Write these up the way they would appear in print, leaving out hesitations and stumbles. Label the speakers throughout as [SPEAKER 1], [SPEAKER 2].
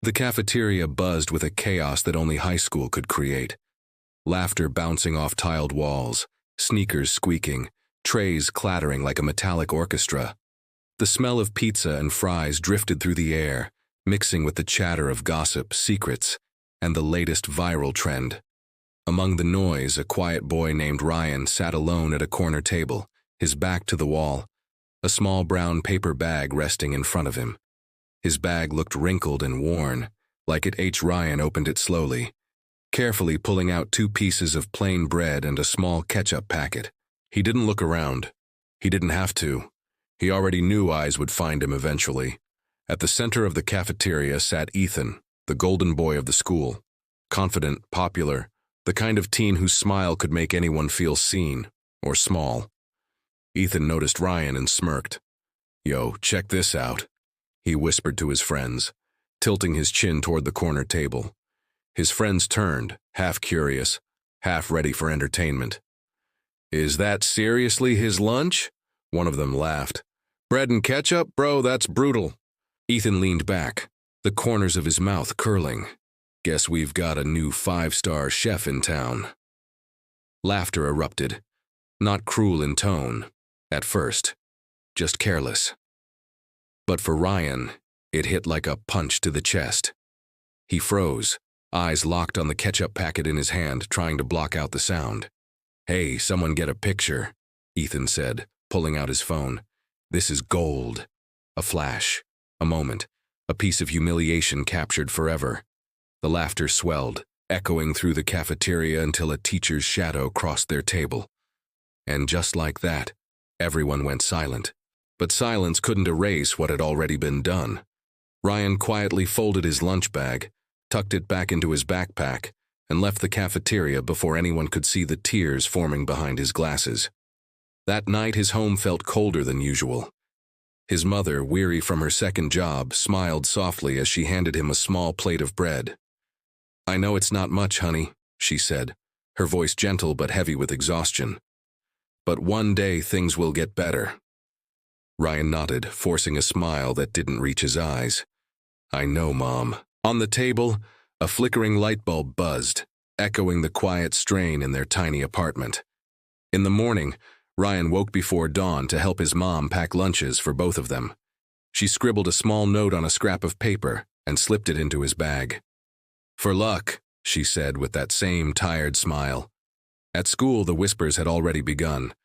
[SPEAKER 1] The cafeteria buzzed with a chaos that only high school could create. Laughter bouncing off tiled walls, sneakers squeaking, trays clattering like a metallic orchestra. The smell of pizza and fries drifted through the air, mixing with the chatter of gossip, secrets, and the latest viral trend. Among the noise, a quiet boy named Ryan sat alone at a corner table, his back to the wall, a small brown paper bag resting in front of him. His bag looked wrinkled and worn, like Ryan opened it slowly, carefully pulling out 2 pieces of plain bread and a small ketchup packet. He didn't look around. He didn't have to. He already knew eyes would find him eventually. At the center of the cafeteria sat Ethan, the golden boy of the school. Confident, popular, the kind of teen whose smile could make anyone feel seen, or small. Ethan noticed Ryan and smirked. "Yo, check this out," he whispered to his friends, tilting his chin toward the corner table. His friends turned, half curious, half ready for entertainment. "Is that seriously his lunch?" One of them laughed. "Bread and ketchup? Bro, that's brutal." Ethan leaned back, the corners of his mouth curling. "Guess we've got a new 5-star chef in town." Laughter erupted, not cruel in tone, at first, just careless. But for Ryan, it hit like a punch to the chest. He froze, eyes locked on the ketchup packet in his hand, trying to block out the sound. "Hey, someone get a picture," Ethan said, pulling out his phone. "This is gold." A flash, a moment, a piece of humiliation captured forever. The laughter swelled, echoing through the cafeteria until a teacher's shadow crossed their table. And just like that, everyone went silent. But silence couldn't erase what had already been done. Ryan quietly folded his lunch bag, tucked it back into his backpack, and left the cafeteria before anyone could see the tears forming behind his glasses. That night his home felt colder than usual. His mother, weary from her second job, smiled softly as she handed him a small plate of bread. "I know it's not much, honey," she said, her voice gentle but heavy with exhaustion. "But one day things will get better." Ryan nodded, forcing a smile that didn't reach his eyes. "I know, Mom." On the table, a flickering light bulb buzzed, echoing the quiet strain in their tiny apartment. In the morning, Ryan woke before dawn to help his mom pack lunches for both of them. She scribbled a small note on a scrap of paper and slipped it into his bag. "For luck," she said with that same tired smile. At school, the whispers had already begun.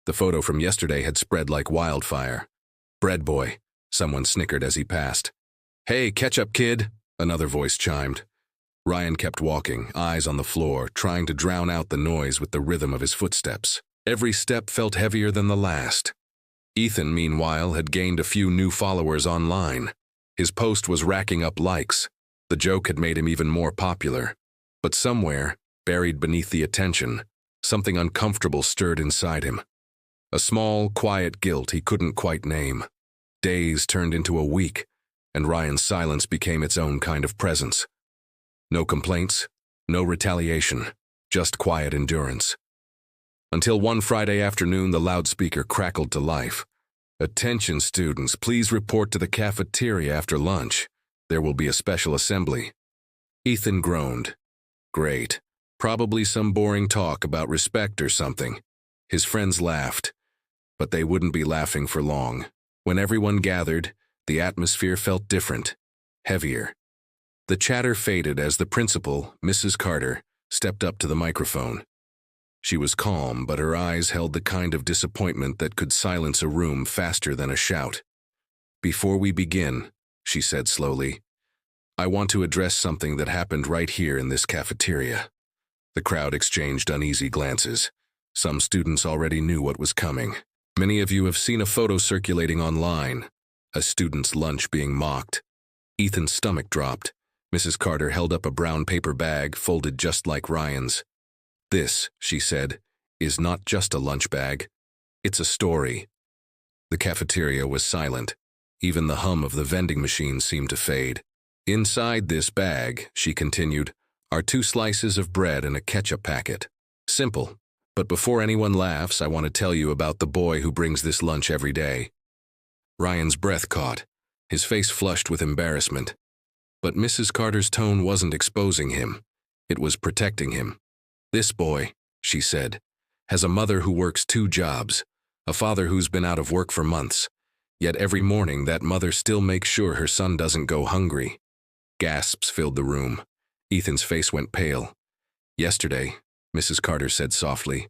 [SPEAKER 1] The photo from yesterday had spread like wildfire. "Bread boy," someone snickered as he passed. "Hey, ketchup kid," another voice chimed. Ryan kept walking, eyes on the floor, trying to drown out the noise with the rhythm of his footsteps. Every step felt heavier than the last. Ethan, meanwhile, had gained a few new followers online. His post was racking up likes. The joke had made him even more popular. But somewhere, buried beneath the attention, something uncomfortable stirred inside him. A small, quiet guilt he couldn't quite name. Days turned into a week, and Ryan's silence became its own kind of presence. No complaints, no retaliation, just quiet endurance. Until one Friday afternoon, the loudspeaker crackled to life. "Attention students, please report to the cafeteria after lunch. There will be a special assembly." Ethan groaned. Great. Probably some boring talk about respect or something. His friends laughed. But they wouldn't be laughing for long. When everyone gathered, the atmosphere felt different, heavier. The chatter faded as the principal, Mrs. Carter, stepped up to the microphone. She was calm, but her eyes held the kind of disappointment that could silence a room faster than a shout. "Before we begin," she said slowly, "I want to address something that happened right here in this cafeteria." The crowd exchanged uneasy glances. Some students already knew what was coming. Many of you have seen a photo circulating online, a student's lunch being mocked. Ethan's stomach dropped. Mrs. Carter held up a brown paper bag folded just like Ryan's. "This," she said, "is not just a lunch bag. It's a story." The cafeteria was silent. Even the hum of the vending machine seemed to fade. "Inside this bag," she continued, "are 2 slices of bread and a ketchup packet. Simple. But before anyone laughs, I want to tell you about the boy who brings this lunch every day." Ryan's breath caught, his face flushed with embarrassment. But Mrs. Carter's tone wasn't exposing him. It was protecting him. "This boy," she said, "has a mother who works 2 jobs, a father who's been out of work for months. Yet every morning that mother still makes sure her son doesn't go hungry." Gasps filled the room. Ethan's face went pale. "Yesterday," Mrs. Carter said softly,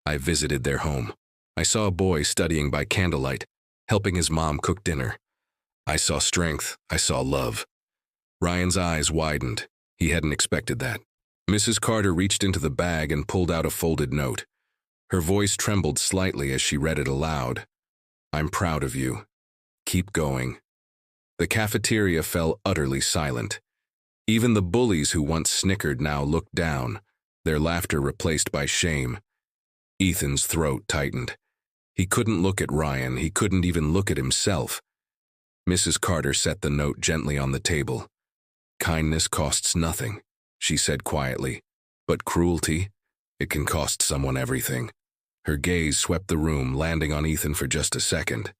[SPEAKER 1] "I visited their home. I saw a boy studying by candlelight, helping his mom cook dinner. I saw strength. I saw love." Ryan's eyes widened. He hadn't expected that. Mrs. Carter reached into the bag and pulled out a folded note. Her voice trembled slightly as she read it aloud. "I'm proud of you. Keep going." The cafeteria fell utterly silent. Even the bullies who once snickered now looked down, their laughter replaced by shame. Ethan's throat tightened. He couldn't look at Ryan. He couldn't even look at himself. Mrs. Carter set the note gently on the table. "Kindness costs nothing," she said quietly. "But cruelty, it can cost someone everything." Her gaze swept the room, landing on Ethan for just a second,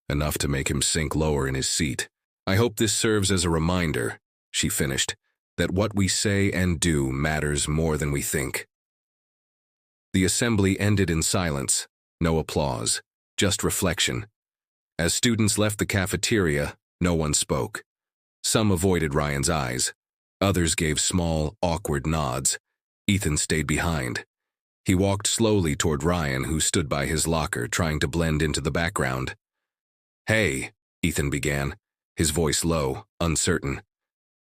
[SPEAKER 1] enough to make him sink lower in his seat. "I hope this serves as a reminder," she finished, "that what we say and do matters more than we think." The assembly ended in silence, no applause, just reflection. As students left the cafeteria, no one spoke. Some avoided Ryan's eyes. Others gave small, awkward nods. Ethan stayed behind. He walked slowly toward Ryan, who stood by his locker, trying to blend into the background. "Hey," Ethan began, his voice low, uncertain.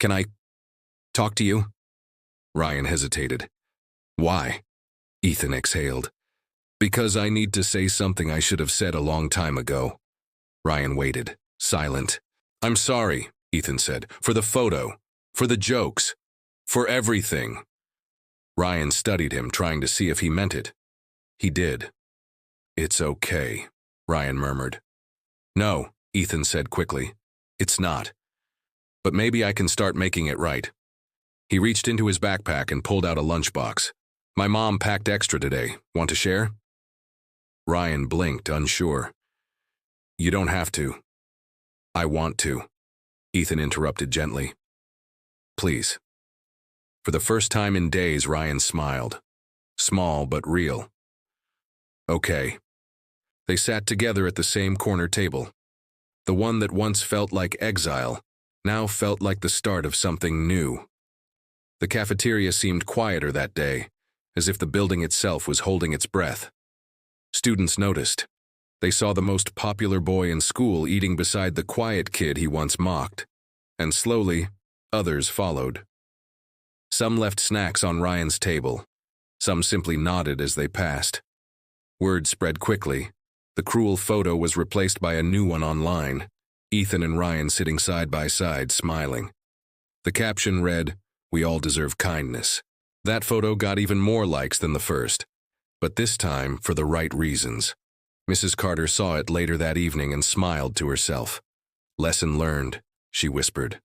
[SPEAKER 1] "Can I talk to you?" Ryan hesitated. "Why?" Ethan exhaled. "Because I need to say something I should have said a long time ago." Ryan waited, silent. "I'm sorry," Ethan said, "for the photo, for the jokes, for everything." Ryan studied him, trying to see if he meant it. He did. "It's okay," Ryan murmured. "No," Ethan said quickly. "It's not. But maybe I can start making it right." He reached into his backpack and pulled out a lunchbox. "My mom packed extra today. Want to share?" Ryan blinked, unsure. "You don't have to." "I want to," Ethan interrupted gently. "Please." For the first time in days, Ryan smiled. Small but real. "Okay." They sat together at the same corner table. The one that once felt like exile now felt like the start of something new. The cafeteria seemed quieter that day, as if the building itself was holding its breath. Students noticed. They saw the most popular boy in school eating beside the quiet kid he once mocked. And slowly, others followed. Some left snacks on Ryan's table. Some simply nodded as they passed. Word spread quickly. The cruel photo was replaced by a new one online. Ethan and Ryan sitting side by side, smiling. The caption read, "We all deserve kindness." That photo got even more likes than the first, but this time for the right reasons. Mrs. Carter saw it later that evening and smiled to herself. "Lesson learned," she whispered.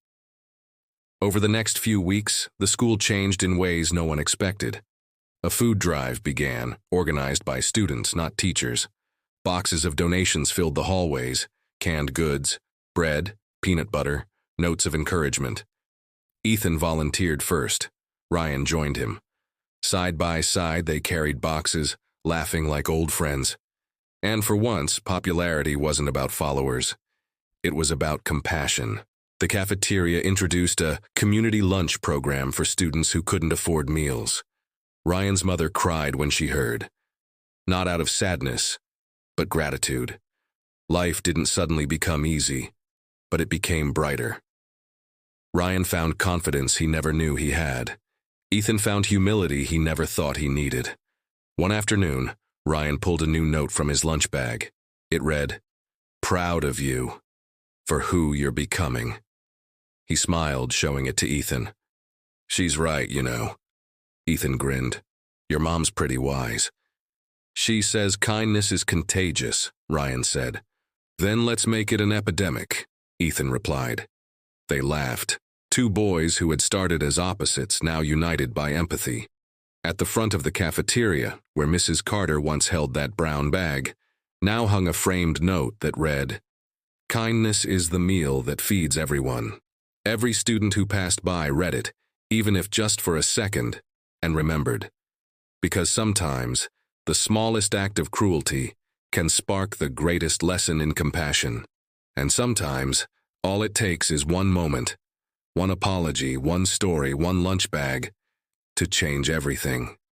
[SPEAKER 1] Over the next few weeks, the school changed in ways no one expected. A food drive began, organized by students, not teachers. Boxes of donations filled the hallways, canned goods, bread, peanut butter, notes of encouragement. Ethan volunteered first. Ryan joined him. Side by side, they carried boxes, laughing like old friends. And for once, popularity wasn't about followers. It was about compassion. The cafeteria introduced a community lunch program for students who couldn't afford meals. Ryan's mother cried when she heard. Not out of sadness, but gratitude. Life didn't suddenly become easy, but it became brighter. Ryan found confidence he never knew he had. Ethan found humility he never thought he needed. One afternoon, Ryan pulled a new note from his lunch bag. It read, "Proud of you, for who you're becoming." He smiled, showing it to Ethan. "She's right, you know." Ethan grinned. "Your mom's pretty wise." "She says kindness is contagious," Ryan said. "Then let's make it an epidemic," Ethan replied. They laughed. 2 boys who had started as opposites, now united by empathy. At the front of the cafeteria, where Mrs. Carter once held that brown bag, now hung a framed note that read, "Kindness is the meal that feeds everyone." Every student who passed by read it, even if just for a second, and remembered. Because sometimes, the smallest act of cruelty can spark the greatest lesson in compassion. And sometimes, all it takes is one moment, one apology, one story, one lunch bag, to change everything.